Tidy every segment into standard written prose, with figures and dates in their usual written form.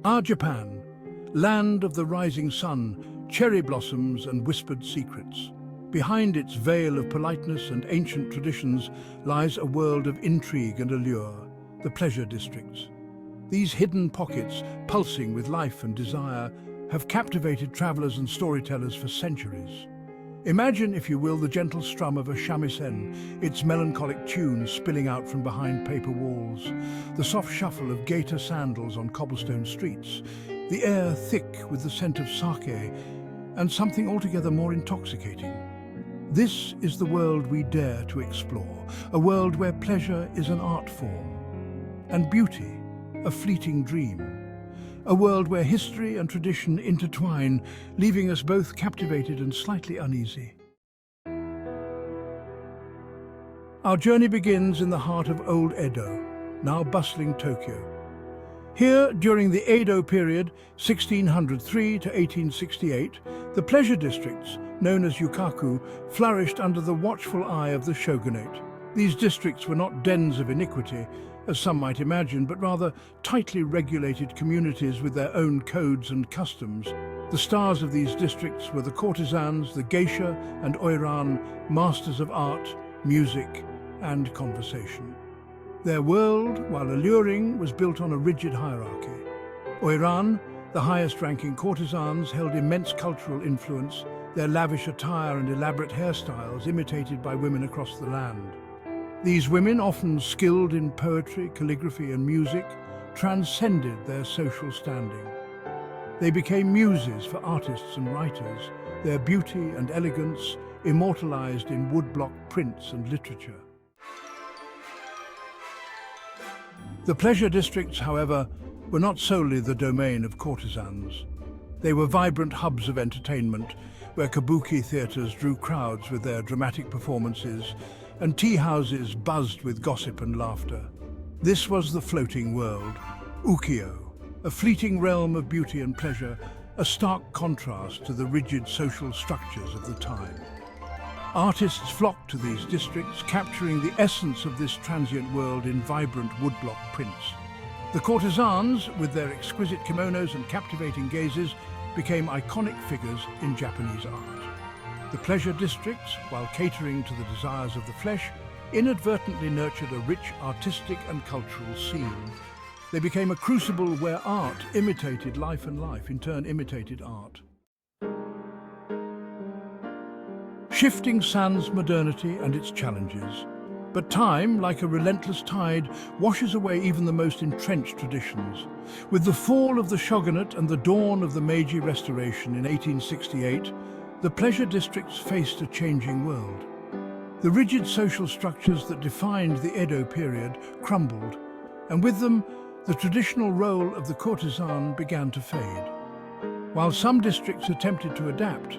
Our Japan, land of the rising sun, cherry blossoms and whispered secrets. Behind its veil of politeness and ancient traditions lies a world of intrigue and allure, the pleasure districts. These hidden pockets, pulsing with life and desire, have captivated travelers and storytellers for centuries. Imagine, if you will, the gentle strum of a shamisen, its melancholic tune spilling out from behind paper walls, the soft shuffle of gaiter sandals on cobblestone streets, the air thick with the scent of sake, and something altogether more intoxicating. This is the world we dare to explore, a world where pleasure is an art form, and beauty a fleeting dream. A world where history and tradition intertwine, leaving us both captivated and slightly uneasy. Our journey begins in the heart of old Edo, now bustling Tokyo. Here, during the Edo period, 1603 to 1868, the pleasure districts, known as yukaku, flourished under the watchful eye of the shogunate. These districts were not dens of iniquity, as some might imagine, but rather tightly regulated communities with their own codes and customs. The stars of these districts were the courtesans, the geisha and oiran, masters of art, music and conversation. Their world, while alluring, was built on a rigid hierarchy. Oiran, the highest-ranking courtesans, held immense cultural influence, their lavish attire and elaborate hairstyles imitated by women across the land. These women, often skilled in poetry, calligraphy and music, transcended their social standing. They became muses for artists and writers, their beauty and elegance immortalized in woodblock prints and literature. The pleasure districts, however, were not solely the domain of courtesans. They were vibrant hubs of entertainment, where kabuki theatres drew crowds with their dramatic performances, and tea houses buzzed with gossip and laughter. This was the floating world, ukiyo, a fleeting realm of beauty and pleasure, a stark contrast to the rigid social structures of the time. Artists flocked to these districts, capturing the essence of this transient world in vibrant woodblock prints. The courtesans, with their exquisite kimonos and captivating gazes, became iconic figures in Japanese art. The pleasure districts, while catering to the desires of the flesh, inadvertently nurtured a rich artistic and cultural scene. They became a crucible where art imitated life and life, in turn imitated art. Shifting sans modernity and its challenges. But time, like a relentless tide, washes away even the most entrenched traditions. With the fall of the shogunate and the dawn of the Meiji Restoration in 1868, the pleasure districts faced a changing world. The rigid social structures that defined the Edo period crumbled, and with them, the traditional role of the courtesan began to fade. While some districts attempted to adapt,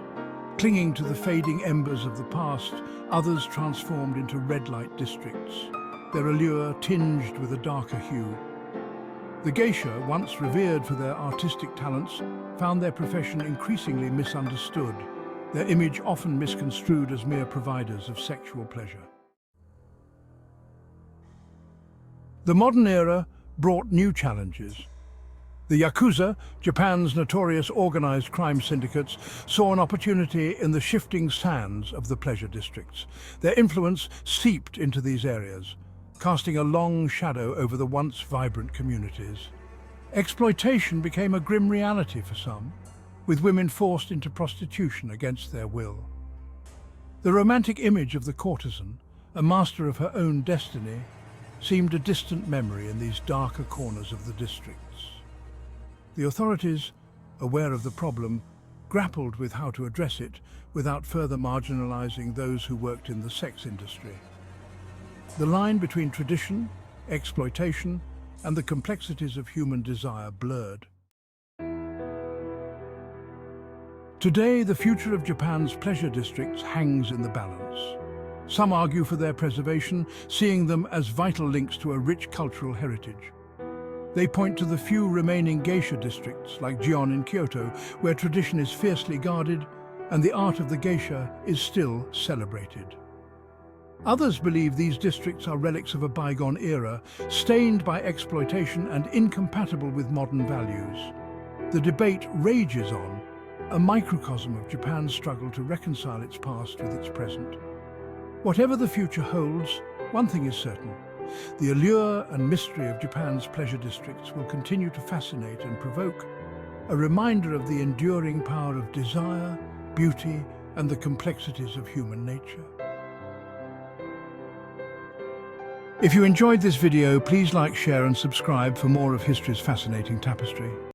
clinging to the fading embers of the past, others transformed into red-light districts, their allure tinged with a darker hue. The geisha, once revered for their artistic talents, found their profession increasingly misunderstood, their image often misconstrued as mere providers of sexual pleasure. The modern era brought new challenges. The Yakuza, Japan's notorious organized crime syndicates, saw an opportunity in the shifting sands of the pleasure districts. Their influence seeped into these areas, casting a long shadow over the once vibrant communities. Exploitation became a grim reality for some, with women forced into prostitution against their will. The romantic image of the courtesan, a master of her own destiny, seemed a distant memory in these darker corners of the districts. The authorities, aware of the problem, grappled with how to address it without further marginalizing those who worked in the sex industry. The line between tradition, exploitation, and the complexities of human desire blurred. Today, the future of Japan's pleasure districts hangs in the balance. Some argue for their preservation, seeing them as vital links to a rich cultural heritage. They point to the few remaining geisha districts, like Gion in Kyoto, where tradition is fiercely guarded and the art of the geisha is still celebrated. Others believe these districts are relics of a bygone era, stained by exploitation and incompatible with modern values. The debate rages on, a microcosm of Japan's struggle to reconcile its past with its present. Whatever the future holds, one thing is certain: the allure and mystery of Japan's pleasure districts will continue to fascinate and provoke, a reminder of the enduring power of desire, beauty, and the complexities of human nature. If you enjoyed this video, please like, share, and subscribe for more of history's fascinating tapestry.